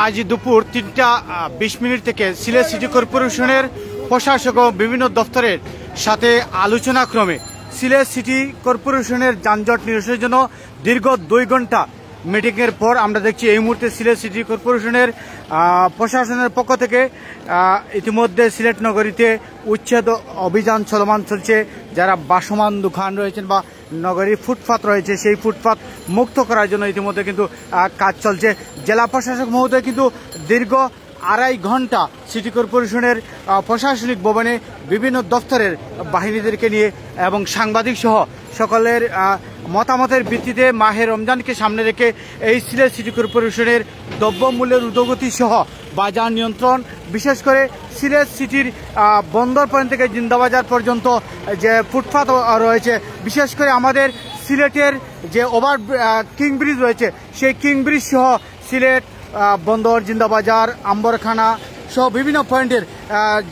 আজ দুপুর ৩টা ২০ থেকে সিলেট সিটি কর্পোরেশনের প্রশাসক ও বিভিন্ন দপ্তরের সাথে আলোচনাক্রমে সিলেট সিটি কর্পোরেশনের যানজট নিরসনের জন্য দীর্ঘ ২ ঘন্টা মিটিংয়ের পর আমরা দেখছি এই মুহূর্তে সিলেট সিটি কর্পোরেশনের প্রশাসনের পক্ষ থেকে ইতিমধ্যে সিলেট নগরীতে উচ্ছেদ অভিযান চলমান চলছে। যারা বাসমান দোকান রয়েছেন বা নগরীর ফুটপাত রয়েছে সেই ফুটপাত মুক্ত করার জন্য ইতিমধ্যে কিন্তু কাজ চলছে। জেলা প্রশাসক মহোদয় কিন্তু দীর্ঘ ২.৫ ঘন্টা সিটি কর্পোরেশনের প্রশাসনিক ভবনে বিভিন্ন দপ্তরের বাহিনীদেরকে নিয়ে এবং সাংবাদিক সহ সকলের মতামতের ভিত্তিতে মাহে রমজানকে সামনে রেখে এই সিলেট সিটি কর্পোরেশনের দ্রব্যমূল্যের ঊর্ধ্বগতি সহ বাজার নিয়ন্ত্রণ, বিশেষ করে সিলেট সিটির বন্দর পয়েন্ট থেকে জিন্দাবাজার পর্যন্ত যে ফুটপাত রয়েছে, বিশেষ করে আমাদের সিলেটের যে কিং ব্রিজ রয়েছে সেই কিং ব্রিজ সহ সিলেট বন্দর, জিন্দাবাজার, আম্বরখানা সহ বিভিন্ন পয়েন্টের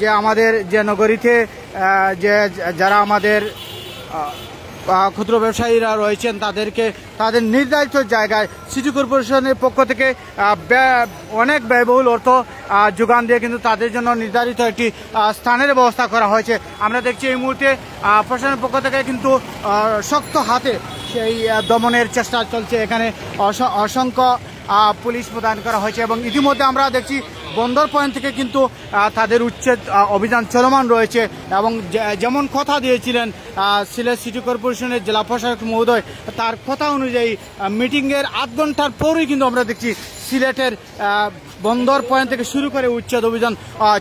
যে আমাদের যে নগরীতে যে যারা আমাদের ক্ষুদ্র ব্যবসায়ীরা রয়েছেন তাদের নির্ধারিত জায়গায় সিটি কর্পোরেশনের পক্ষ থেকে অনেক ব্যয়বহুল অর্থ যোগান দিয়ে কিন্তু তাদের জন্য নির্ধারিত একটি স্থানের ব্যবস্থা করা হয়েছে। আমরা দেখছি এই মুহূর্তে প্রশাসনের পক্ষ থেকে কিন্তু শক্ত হাতে সেই দমনের চেষ্টা চলছে। এখানে অসংখ্য পুলিশ মোতায়েন করা হয়েছে এবং ইতিমধ্যে আমরা দেখছি বন্দর পয়েন্ট থেকে কিন্তু তাদের উচ্ছেদ অভিযান চলমান রয়েছে এবং যেমন কথা দিয়েছিলেন সিলেট সিটি কর্পোরেশনের জেলা প্রশাসক মহোদয়, তার কথা অনুযায়ী মিটিংয়ের ৮ ঘন্টার পরই কিন্তু আমরা দেখছি সিলেটের বন্দর পয়েন্ট থেকে শুরু করে উচ্ছেদ অভিযান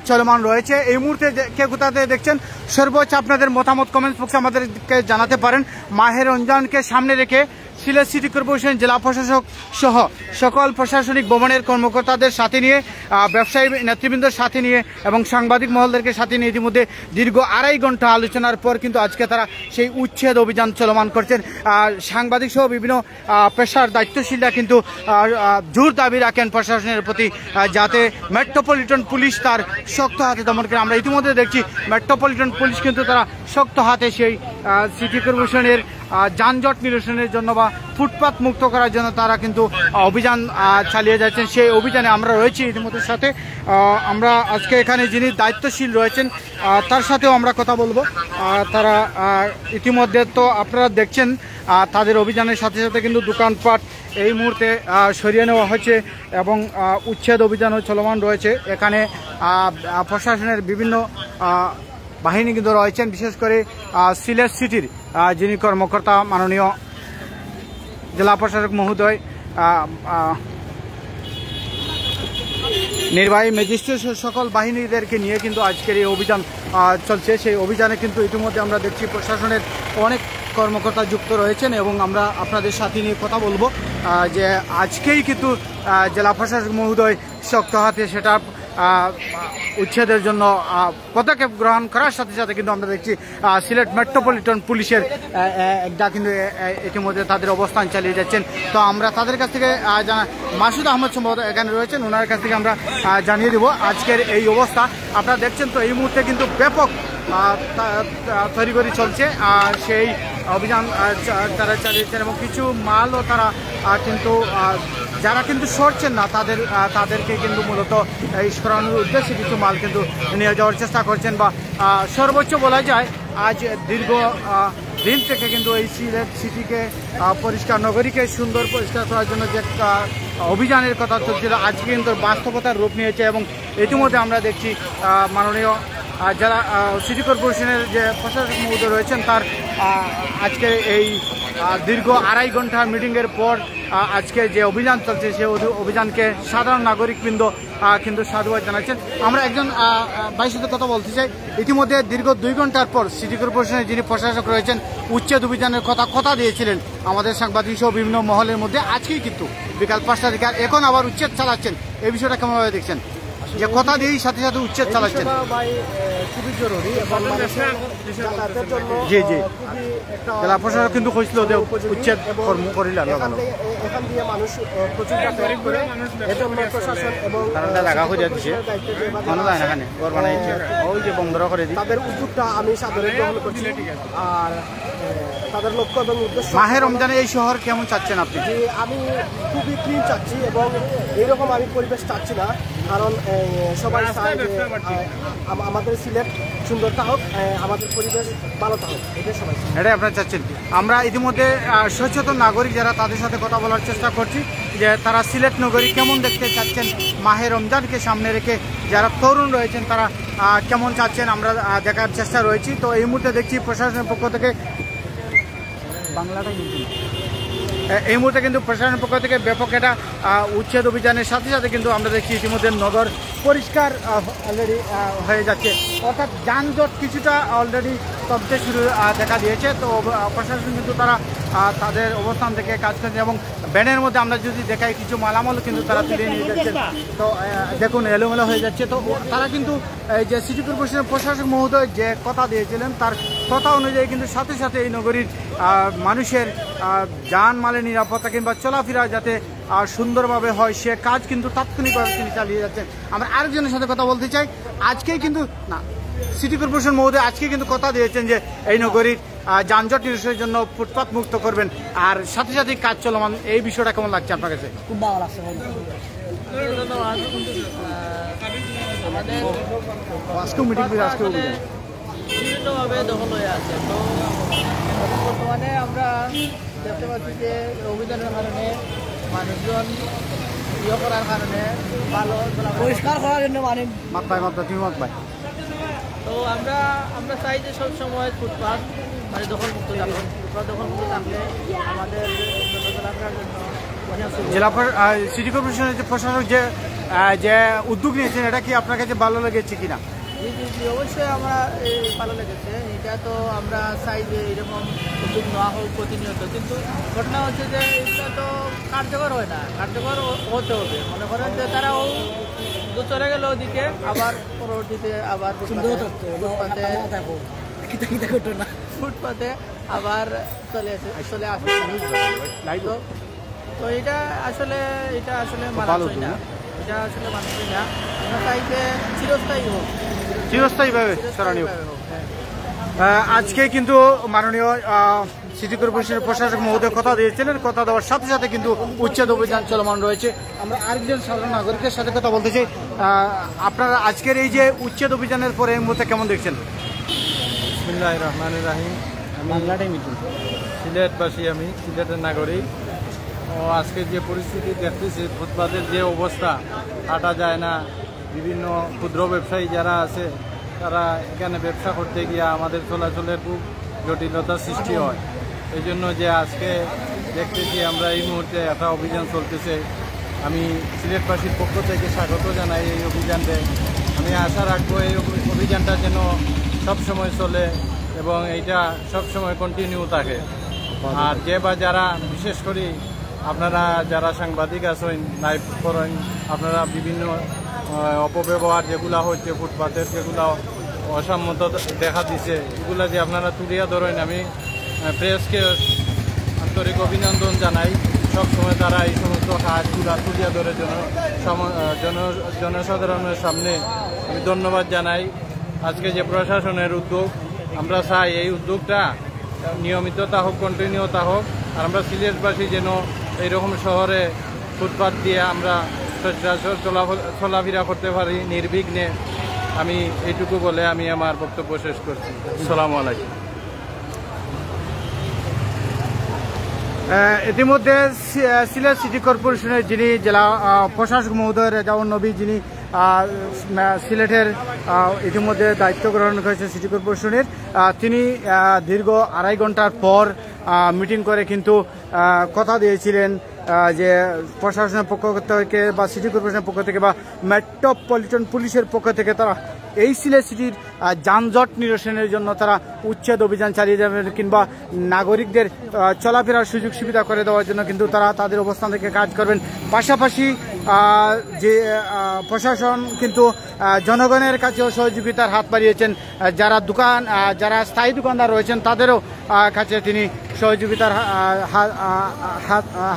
চলমান রয়েছে। এই মুহূর্তে কে কোথাতে দেখছেন সর্বোচ্চ আপনাদের মতামত কমেন্ট বক্সে আমাদেরকে জানাতে পারেন। মাহে রমজানকে সামনে রেখে সিলেট সিটি কর্পোরেশন জেলা প্রশাসক সহ সকল প্রশাসনিক ভবনের কর্মকর্তাদের সাথে নিয়ে, ব্যবসায়ী নেতৃবৃন্দের সাথে নিয়ে এবং সাংবাদিক মহলদেরকে সাথে নিয়ে ইতিমধ্যে দীর্ঘ ২.৫ ঘন্টা আলোচনার পর কিন্তু আজকে তারা সেই উচ্ছেদ অভিযান চলমান করছেন। সাংবাদিক সহ বিভিন্ন পেশার দায়িত্বশীলরা কিন্তু জোর দাবি রাখেন প্রশাসনের প্রতি যাতে মেট্রোপলিটন পুলিশ তার শক্ত হাতে দমন করে। আমরা ইতিমধ্যে দেখছি মেট্রোপলিটন পুলিশ কিন্তু তারা শক্ত হাতে সেই সিটি কর্পোরেশনের যানজট নিরসনের জন্য বা ফুটপাত মুক্ত করার জন্য তারা কিন্তু অভিযান চালিয়ে যাচ্ছেন। সেই অভিযানে আমরা রয়েছি ইতিমধ্যে সাথে। আমরা আজকে এখানে যিনি দায়িত্বশীল রয়েছেন তার সাথেও আমরা কথা বলবো। তারা ইতিমধ্যে তো আপনারা দেখছেন তাদের অভিযানের সাথে সাথে কিন্তু দোকানপাট এই মুহূর্তে সরিয়ে নেওয়া হচ্ছে এবং উচ্ছেদ অভিযানও চলমান রয়েছে। এখানে প্রশাসনের বিভিন্ন বাহিনী কিন্তু রয়েছেন, বিশেষ করে সিলেট সিটির যিনি কর্মকর্তা মাননীয় জেলা প্রশাসক মহোদয়, নির্বাহী ম্যাজিস্ট্রেট সকল বাহিনীদেরকে নিয়ে কিন্তু আজকের এই অভিযান চলছে। সেই অভিযানে কিন্তু ইতিমধ্যে আমরা দেখছি প্রশাসনের অনেক কর্মকর্তা যুক্ত রয়েছেন এবং আমরা আপনাদের সাথে নিয়ে কথা বলবো যে আজকেই কিন্তু জেলা প্রশাসক মহোদয় শক্ত হাতে সেটা উচ্ছেদের জন্য পদক্ষেপ গ্রহণ করার সাথে সাথে কিন্তু আমরা দেখছি সিলেট মেট্রোপলিটন পুলিশের একটা কিন্তু ইতিমধ্যে তাদের অবস্থান চালিয়ে যাচ্ছেন। তো আমরা তাদের কাছ থেকে মাসুদ আহমদ সম্ভবত এখানে রয়েছেন, ওনার কাছ থেকে আমরা জানিয়ে দেব আজকের এই অবস্থা। আপনারা দেখছেন তো এই মুহূর্তে কিন্তু ব্যাপক তড়িঘড়ি চলছে, সেই অভিযান তারা চালিয়েছেন এবং কিছু মালও তারা কিন্তু যারা কিন্তু সরছেন না তাদেরকে কিন্তু মূলত এই সরানোর উদ্দেশ্যে কিছু মাল কিন্তু নিয়ে যাওয়ার চেষ্টা করছেন। বা সর্বোচ্চ বলা যায় আজ দীর্ঘ দিন থেকে কিন্তু এই সিলেট সিটিকে পরিষ্কার নগরীকে সুন্দর পরিষ্কার করার জন্য যে অভিযানের কথা চলছিল আজকে কিন্তু বাস্তবতার রূপ নিয়েছে এবং ইতিমধ্যে আমরা দেখছি মাননীয় যারা সিটি কর্পোরেশনের যে প্রশাসক মহোদয় রয়েছেন তার আজকে এই দীর্ঘ ২.৫ ঘন্টার মিটিংয়ের পর আজকে যে অভিযান চলছে সেই অভিযানকে সাধারণ নাগরিকবৃন্দ কিন্তু সাধুবাদ জানাচ্ছেন। আমরা একজন ভাইয়ের সাথে কথা বলতে চাই। ইতিমধ্যে দীর্ঘ ২ ঘন্টার পর সিটি কর্পোরেশনের যিনি প্রশাসক রয়েছেন উচ্ছেদ অভিযানের কথা দিয়েছিলেন আমাদের সাংবাদিক সহ বিভিন্ন মহলের মধ্যে, আজকেই কিন্তু বিকাল ৫টার দিকে এখন আবার উচ্ছেদ চালাচ্ছেন। এই বিষয়টা কেমনভাবে দেখছেন? যে কথা দিয়েই সাথে সাথে উচ্ছেদ চালাচ্ছেন। খুবই জরুরি এবং যাতায়াতের জন্য জি জি খুবই একটা জেলা প্রশাসক কিন্তু কইছিল যে উচ্ছেদ কর্ম করিল এখান দিয়ে মানুষ প্রচুর যাতায়াত করে, এজন্য প্রশাসন এবং জায়গা করে দিচ্ছে মানুষ যায় না এখানে ঘর বানাইছে ওই যে বন্ধ করে দিই। তাদের উদ্যোগটা আমি সাদরে গ্রহণ করছি। আর তাদের লক্ষ্য এবং উদ্দেশ্য মাহে রমজানে এই শহর কেমন চাচ্ছেন আপনি? যে আমি খুবই ক্লিন চাচ্ছি এবং এইরকম আমি পরিবেশ চাচ্ছি না, কারণ সবাই চায় যে আমাদের সিলেট সুন্দরতা হোক, আমাদের পরিবেশ ভালো থাকুক, এটাই সবাই এটাই আপনারা চাচ্ছেন। আমরা ইতিমধ্যে সচেতন নাগরিক যারা তাদের সাথে কথা বলার চেষ্টা করছি যে তারা সিলেট নগরী কেমন দেখতে চাচ্ছেন মাহে রমজানকে সামনে রেখে। যারা তরুণ রয়েছেন তারা কেমন চাচ্ছেন আমরা দেখার চেষ্টা রয়েছি। তো এই মুহূর্তে দেখছি প্রশাসনের পক্ষ থেকে এই মুহূর্তে কিন্তু প্রশাসনের পক্ষ থেকে ব্যাপক একটা উচ্ছেদ অভিযানের সাথে সাথে কিন্তু আমরা দেখছি ইতিমধ্যে নগর পরিষ্কার অলরেডি হয়ে যাচ্ছে, অর্থাৎ যানজট কিছুটা অলরেডি কমতে শুরু দেখা দিয়েছে। তো প্রশাসন কিন্তু তারা তাদের অবস্থান থেকে কাজ করছে এবং ব্যানের মধ্যে আমরা যদি দেখাই কিছু মালামালও কিন্তু তারা তুলে নিয়ে যাচ্ছেন। তো দেখুন এলোমেলো হয়ে যাচ্ছে। তো তারা কিন্তু এই যে সিটি কর্পোরেশনের প্রশাসক মহোদয় যে কথা দিয়েছিলেন তার কথা অনুযায়ী কিন্তু সাথে সাথে এই নগরীর মানুষের যানমালের নিরাপত্তা কিংবা চলাফেরা যাতে সুন্দরভাবে হয় সে কাজ কিন্তু তাৎক্ষণিকভাবে তিনি চালিয়ে যাচ্ছেন। আমরা আরেকজনের সাথে কথা বলতে চাই। আজকেই কিন্তু না সিটি কর্পোরেশন মহোদয় আজকে কিন্তু কথা দিয়েছেন যে এই নগরীর যানজট নিরসনের জন্য ফুটপাত মুক্ত করবেন, আর সাথে সাথে কাজ চলমান। এই বিষয়টা কেমন লাগছে আপনার কাছে? খুব ভালো লাগছে। আজকেও মিটিং করে আজকেও বিভিন্নভাবে দখল হয়ে আছে। তো বর্তমানে আমরা দেখতে পাচ্ছি যে অভিযানের কারণে মানুষজন ইয়ে করার কারণে ভালো পরিষ্কার করার জন্য তুমি মত পাই। তো আমরা চাই যে সবসময় ফুটপাত মানে দখলমুক্ত থাকবে। ফুটপাত দখলমুক্ত থাকলে আমাদের চলাফেরার জন্য জেলা সিটি কর্পোরেশনের যে প্রশাসক যে উদ্যোগ নিয়েছেন এটা কি আপনার কাছে ভালো লেগেছে কিনা? জি অবশ্যই আমরা ভালো লেগেছে। এটা তো আমরা চাই যে এরকম উদ্যোগ নেওয়া হোক প্রতিনিয়ত, কিন্তু ঘটনা হচ্ছে যে এটা তো কার্যকর হয় না। কার্যকর হতে হবে, মনে করেন যে তারা চলে গেল ওদিকে, আবার পরবর্তীতে আবার ফুটপাতে আবার চলে আসে। তো এটা আসলে মানানসই না, এটা আসলে মানানসই না। আমরা চাই যে চিরস্থায়ীভাবে সরানীয়। আজকে কিন্তু মাননীয় সিটি কর্পোরেশনের প্রশাসক মহোদয় কথা দিয়েছিলেন, কথা দেওয়ার সাথে সাথে কিন্তু উচ্ছেদ অভিযান চলমান রয়েছে। আমরা আরেকজন সাধারণ নাগরিকের সাথে কথা বলতে চাই। আপনারা আজকের এই যে উচ্ছেদ অভিযানের পরে এই মুহূর্তে কেমন দেখছেন? বিসমিল্লাহির রহমানির রহিম। আমি সিলেটবাসী, আমি সিলেটের নাগরিক। ও আজকে যে পরিস্থিতি দেখতেছি, ফুটপাতের যে অবস্থা, হাঁটা যায় না। বিভিন্ন ক্ষুদ্র ব্যবসায়ী যারা আছে তারা এখানে ব্যবসা করতে গিয়ে আমাদের চলাচলের খুব জটিলতার সৃষ্টি হয়। এই জন্য যে আজকে দেখতেছি আমরা এই মুহূর্তে একটা অভিযান চলতেছে, আমি সিলেটবাসীর পক্ষ থেকে স্বাগত জানাই এই অভিযানকে। আমি আশা রাখবো এই অভিযানটা যেন সবসময় চলে এবং এইটা সবসময় কন্টিনিউ থাকে। আর যে বা যারা বিশেষ করে আপনারা যারা সাংবাদিক আছেন, লাইভ করেন, আপনারা বিভিন্ন অপব্যবহার যেগুলো হচ্ছে ফুটপাতের, যেগুলো অসম্মত দেখা দিছে, এগুলা যে আপনারা তুলিয়া ধরেন, আমি প্রেসকে আন্তরিক অভিনন্দন জানাই। সবসময় তারা এই সমস্ত কাজগুলা তুলিয়া ধরে জনসাধারণের সামনে আমি ধন্যবাদ জানাই। আজকে যে প্রশাসনের উদ্যোগ, আমরা চাই এই উদ্যোগটা নিয়মিত তা হোক, কন্টিনিউ তা হোক। আর আমরা সিলেটবাসী যেন এইরকম শহরে ফুটপাত দিয়ে আমরা সচরাচর চলাফেরা করতে পারি নির্বিঘ্নে। আমি এইটুকু বলে আমি আমার বক্তব্য শেষ করছি। আসসালামু আলাইকুম। ইতিমধ্যে সিলেট সিটি কর্পোরেশনের যিনি জেলা প্রশাসক মহোদয় রেজাউল নবী, যিনি সিলেটের ইতিমধ্যে দায়িত্ব গ্রহণ করেছে সিটি কর্পোরেশনের, তিনি দীর্ঘ 2.5 ঘন্টার পর মিটিং করে কিন্তু কথা দিয়েছিলেন যে প্রশাসনের পক্ষ থেকে বা সিটি কর্পোরেশনের পক্ষ থেকে বা মেট্রোপলিটন পুলিশের পক্ষ থেকে তারা এই সিলেট সিটির যানজট নিরসনের জন্য তারা উচ্ছেদ অভিযান চালিয়ে যাবেন কিংবা নাগরিকদের চলাফেরার সুযোগ সুবিধা করে দেওয়ার জন্য কিন্তু তারা তাদের অবস্থান থেকে কাজ করবেন। পাশাপাশি যে প্রশাসন কিন্তু জনগণের কাছেও সহযোগিতার হাত বাড়িয়েছেন। যারা স্থায়ী দোকানদার রয়েছেন তাদেরও কাছে তিনি সহযোগিতার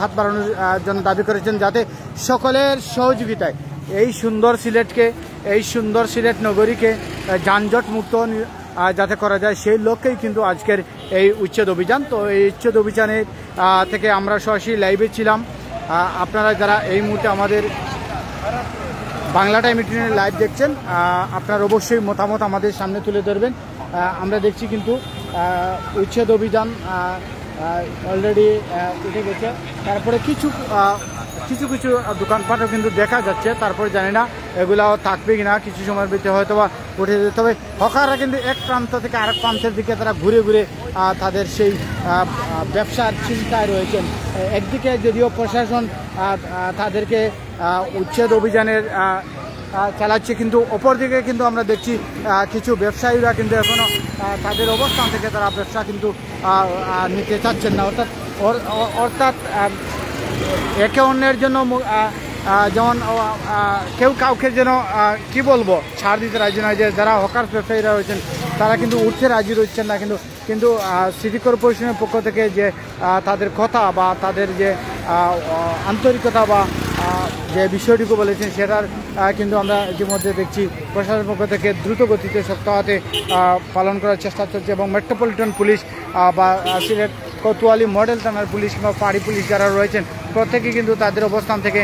হাত বাড়ানোর জন্য দাবি করেছেন, যাতে সকলের সহযোগিতায় এই সুন্দর সিলেট নগরীকে যানজট মুক্ত যাতে করা যায়, সেই লক্ষ্যেই কিন্তু আজকের এই উচ্ছেদ অভিযান। তো এই উচ্ছেদ অভিযানের থেকে আমরা সরাসরি লাইভে ছিলাম। আপনারা যারা এই মুহূর্তে আমাদের বাংলা টাইম 18 লাইভ দেখছেন, আপনারা অবশ্যই মতামত আমাদের সামনে তুলে ধরবেন। আমরা দেখছি কিন্তু উচ্ছেদ অভিযান অলরেডি উঠে গেছে। তারপরে কিছু দোকানপাটও কিন্তু দেখা যাচ্ছে। তারপরে জানি না এগুলাও থাকবে কিনা, কিছু সময়ের ভিতরে হয়তো বা উঠে যেতে। তবে হকাররা কিন্তু এক প্রান্ত থেকে আরেক প্রান্তের দিকে তারা ঘুরে ঘুরে তাদের সেই ব্যবসার চিন্তায় রয়েছেন। একদিকে যদিও প্রশাসন তাদেরকে উচ্ছেদ অভিযানের চালাচ্ছে, কিন্তু অপরদিকে কিন্তু আমরা দেখছি কিছু ব্যবসায়ীরা কিন্তু এখনও তাদের অবস্থান থেকে তারা ব্যবসা কিন্তু নিতে চাচ্ছেন না। অর্থাৎ একে অন্যের জন্য যেমন কেউ কাউকে যেন কি বলবো ছাড় দিতে রাজি নয়, যে যারা হকার ব্যবসায়ীরা রয়েছেন তারা কিন্তু উঠতে রাজি রয়েছেন না। কিন্তু সিটি কর্পোরেশনের পক্ষ থেকে যে তাদের কথা বা তাদের যে আন্তরিকতা বা যে বিষয়টুকু বলেছেন সেটার কিন্তু আমরা ইতিমধ্যে দেখছি প্রশাসনের পক্ষ থেকে দ্রুত গতিতে সপ্তাহতে পালন করার চেষ্টা চলছে। এবং মেট্রোপলিটন পুলিশ বা সিলেট কোতোয়ালি মডেল থানার পুলিশ কিংবা পাহাড়ি পুলিশ যারা রয়েছেন প্রত্যেকেই কিন্তু তাদের অবস্থান থেকে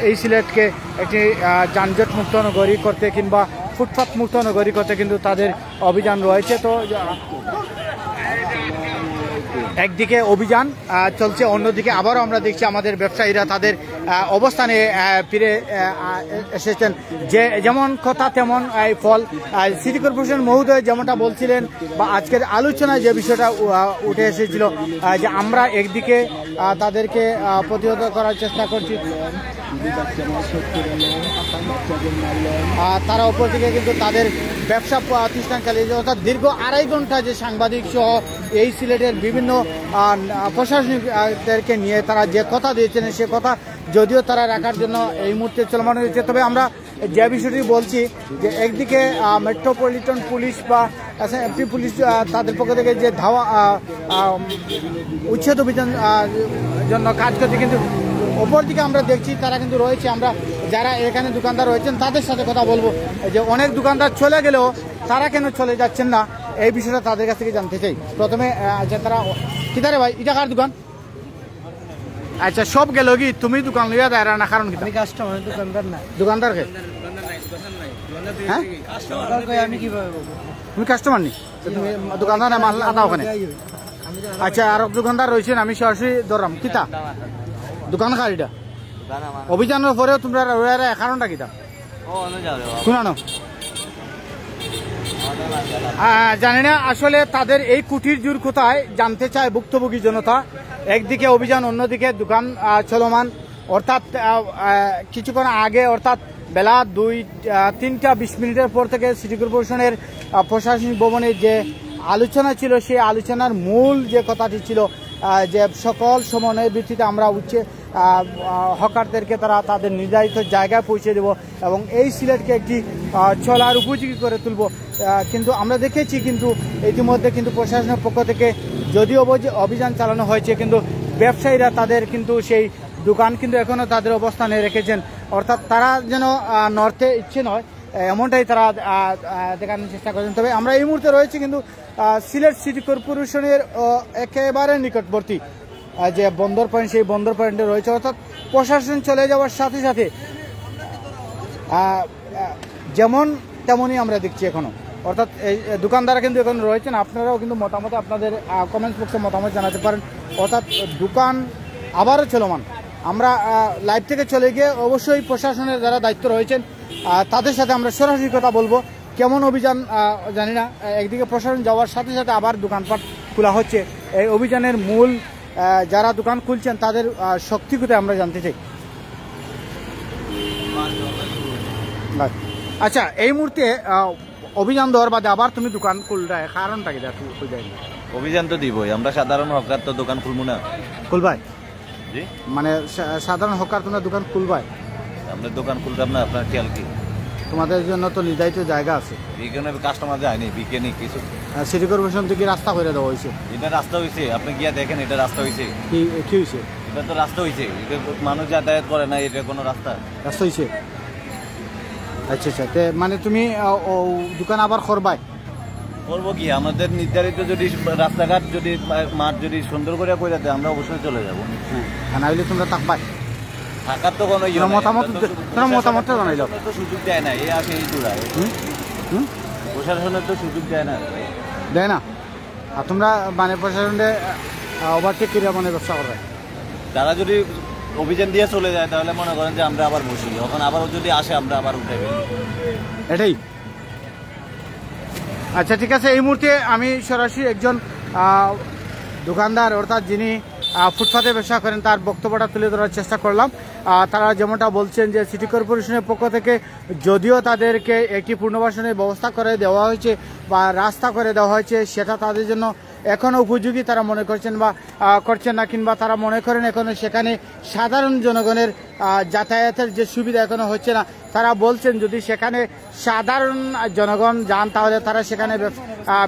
এই সিলেটকে একটি যানজট মুক্ত নগরী করতে কিংবা ফুটপাত মুক্ত নগরী করতে কিন্তু তাদের অভিযান রয়েছে। তো একদিকে অভিযান চলছে, অন্যদিকে আবারও আমরা দেখছি আমাদের ব্যবসায়ীরা তাদের অবস্থানে ফিরে এসেছেন। যেমন কথা তেমন ফল। সিটি কর্পোরেশন মহোদয় যেমনটা বলছিলেন বা আজকের আলোচনায় যে বিষয়টা উঠে এসেছিল, যে আমরা একদিকে তাদেরকে প্রতিহত করার চেষ্টা করছি, তারা অপরদিকে কিন্তু তাদের ব্যবসা প্রতিষ্ঠান চালিয়েছে। অর্থাৎ দীর্ঘ 2.5 ঘন্টা যে সাংবাদিক সহ এই সিলেটের বিভিন্ন প্রশাসনিকদেরকে নিয়ে তারা যে কথা দিয়েছেন সে কথা যদিও তারা রাখার জন্য এই মুহূর্তে চলমান হয়েছে। তবে আমরা যে বিষয়টি বলছি যে একদিকে মেট্রোপলিটন পুলিশ বা এমপি পুলিশ তাদের পক্ষ থেকে যে ধাওয়া উচ্ছেদ অভিযান জন্য কাজ করছে, কিন্তু অপরদিকে আমরা দেখছি তারা কিন্তু রয়েছে। আমরা যারা এখানে দোকানদার রয়েছেন তাদের সাথে কথা বলবো যে অনেক দোকানদার চলে গেলেও তারা কেন চলে যাচ্ছেন না, এই বিষয়টা তাদের কাছ থেকে জানতে চাই। প্রথমে আচ্ছা তারা কিতারে ভাই এটা কার দোকান? আচ্ছা সব গেল কি তুমি দোকান লইয়া দেয় না? কারণ কি কাস্টমার দোকানদার না, দোকানদার কে? হ্যাঁ আমি কিভাবে বলবো? তুমি কাস্টমার নি, তুমি দোকানদার না মাল আদা ওখানে? আচ্ছা আর দোকানদার রয়েছেন, আমি সরাসরি ধরলাম কিতা দোকান কারিটা অভিযানের পরেও তোমরা কারণটা কিতা শুনানো জানি না। আসলে তাদের এই কুটির জোর কোথায় জানতে চায় ভুক্তভোগী জনতা। একদিকে অভিযান, অন্যদিকে দোকান চলমান। অর্থাৎ কিছুক্ষণ আগে অর্থাৎ বেলা 3:20 পর থেকে সিটি কর্পোরেশনের প্রশাসনিক ভবনে যে আলোচনা ছিল সেই আলোচনার মূল যে কথাটি ছিল যে সকল সমন্বয়ের ভিত্তিতে আমরা হকারদেরকে তারা তাদের নির্ধারিত জায়গায় পৌঁছে দেব এবং এই সিলেটকে একটি চলার উপযোগী করে তুলব। কিন্তু আমরা দেখেছি কিন্তু ইতিমধ্যে কিন্তু প্রশাসনের পক্ষ থেকে যদিও অভিযান চালানো হয়েছে, কিন্তু ব্যবসায়ীরা তাদের কিন্তু সেই দোকান কিন্তু এখনও তাদের অবস্থানে রেখেছেন। অর্থাৎ তারা যেন নড়তে ইচ্ছে নয় এমনটাই তারা দেখানোর চেষ্টা করছেন। তবে আমরা এই মুহূর্তে রয়েছি কিন্তু সিলেট সিটি কর্পোরেশনের একেবারে নিকটবর্তী যে বন্দর পয়েন্ট, সেই বন্দর পয়েন্টে রয়েছে। অর্থাৎ প্রশাসন চলে যাওয়ার সাথে সাথে যেমন তেমনই আমরা দেখছি এখনো। অর্থাৎ এই দোকানদাররা কিন্তু এখন রয়েছেন। আপনারাও কিন্তু মতামত আপনাদের কমেন্টস বক্সে মতামত জানাতে পারেন। অর্থাৎ দোকান আবারও চলমান। আমরা লাইভ থেকে চলে গিয়ে অবশ্যই প্রশাসনের যারা দায়িত্ব রয়েছেন তাদের সাথে আমরা সরাসরি কথা বলবো কেমন অভিযান জানি না। একদিকে প্রশাসন যাওয়ার সাথে সাথে আবার দোকানপাট খোলা হচ্ছে। এই অভিযানের মূল যারা দোকান খুলছেন তাদের শক্তি কোথায় আমরা জানতে চাই। আচ্ছা এই মুহূর্তে অভিযান দেওয়ার বাদে আবার তুমি দোকান খুলবে, কারণটা কি? অভিযান তো দিবই, আমরা সাধারণ হকার তো দোকান খুলবো না? খুলবাই জি মানে সাধারণ হকার তোমরা দোকান খুলবাই? আপনার দোকান খুলতাম না, আপনার খেয়াল কি? তোমাদের জন্য তো নির্ধারিত জায়গা আছে, এখানে কাস্টমার যায়নি, বিকেনি কিছু। সিটি কর্পোরেশন থেকে রাস্তা করে দেওয়া হয়েছে। এটা রাস্তা হয়েছে, আপনি গিয়া দেখেন এটা রাস্তা হয়েছে। কি হয়েছে? এটা তো রাস্তা হয়েছে, এটা মানুষ যাতায়াত করে না, এটা কোনো রাস্তা? রাস্তা হয়েছে। আচ্ছা আচ্ছা, মানে তুমি দোকান আবার করবাই? করবো কি, আমাদের নির্ধারিত যদি রাস্তাঘাট যদি মাঠ যদি সুন্দর করে করে দেয় আমরা অবশ্যই চলে যাবো। হ্যাঁ, না হইলে তোমরা থাকবাই? থাকার তো কোনো মতামতটা জানাইল তো সুযোগ দেয় না, এই আছে এই চূড়ায় প্রশাসনের তো সুযোগ দেয় না। দেয় না? আর তোমরা মানে প্রশাসনে ওভারটেক করে মানে ব্যবসা করবে? তারা যদি অভিযান দিয়ে চলে যায় তাহলে মনে করেন যে আমরা আবার বসি, এখন আবার যদি আসে আমরা আবার উঠে ফেলি, এটাই। আচ্ছা ঠিক আছে, এই মুহূর্তে আমি সরাসরি একজন দোকানদার অর্থাৎ যিনি ফুটপাতে ব্যবসা করেন তার বক্তব্যটা তুলে ধরার চেষ্টা করলাম। তারা যেমনটা বলছেন যে সিটি কর্পোরেশনের পক্ষ থেকে যদিও তাদেরকে একটি পুনর্বাসনের ব্যবস্থা করে দেওয়া হয়েছে বা রাস্তা করে দেওয়া হয়েছে, সেটা তাদের জন্য এখনও উপযোগী তারা মনে করছেন বা করছেন না, কিংবা তারা মনে করেন এখনও সেখানে সাধারণ জনগণের যাতায়াতের যে সুবিধা এখনও হচ্ছে না। তারা বলছেন যদি সেখানে সাধারণ জনগণ যান তাহলে তারা সেখানে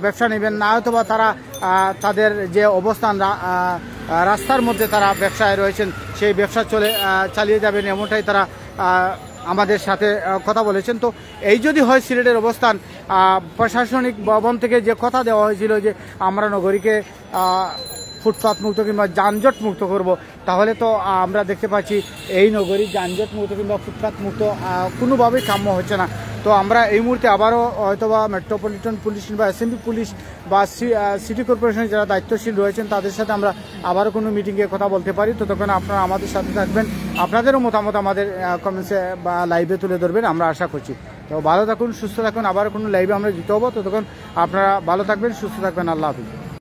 ব্যবসা নেবেন না, হয়তো বা তারা তাদের যে অবস্থান রাস্তার মধ্যে তারা ব্যবসায় রয়েছেন সেই ব্যবসা চালিয়ে যাবেন, এমনটাই তারা আমাদের সাথে কথা বলেছেন। তো এই যদি হয় সিলেটের অবস্থান, প্রশাসনিক ভবন থেকে যে কথা দেওয়া হয়েছিল যে আমরা নগরীকে ফুটপাত মুক্ত কিংবা যানজট মুক্ত করব, তাহলে তো আমরা দেখতে পাচ্ছি এই নগরী যানজট মুক্ত কিংবা ফুটপাত মুক্ত কোনোভাবেই কাম্য হচ্ছে না। তো আমরা এই মুহূর্তে আবারও হয়তোবা মেট্রোপলিটন পুলিশ বা এসএমবি পুলিশ বা সিটি কর্পোরেশনের যারা দায়িত্বশীল রয়েছেন তাদের সাথে আমরা আবারও কোনো মিটিংয়ে কথা বলতে পারি। ততক্ষণ আপনারা আমাদের সাথে থাকবেন, আপনাদেরও মতামত আমাদের কমেন্টসে বা লাইভে তুলে ধরবেন আমরা আশা করছি। তো ভালো থাকুন, সুস্থ থাকুন, আবার কোনো লাইভে আমরা দিতে হবো। ততক্ষণ আপনারা ভালো থাকবেন, সুস্থ থাকবেন। আল্লাহ হাফিজ।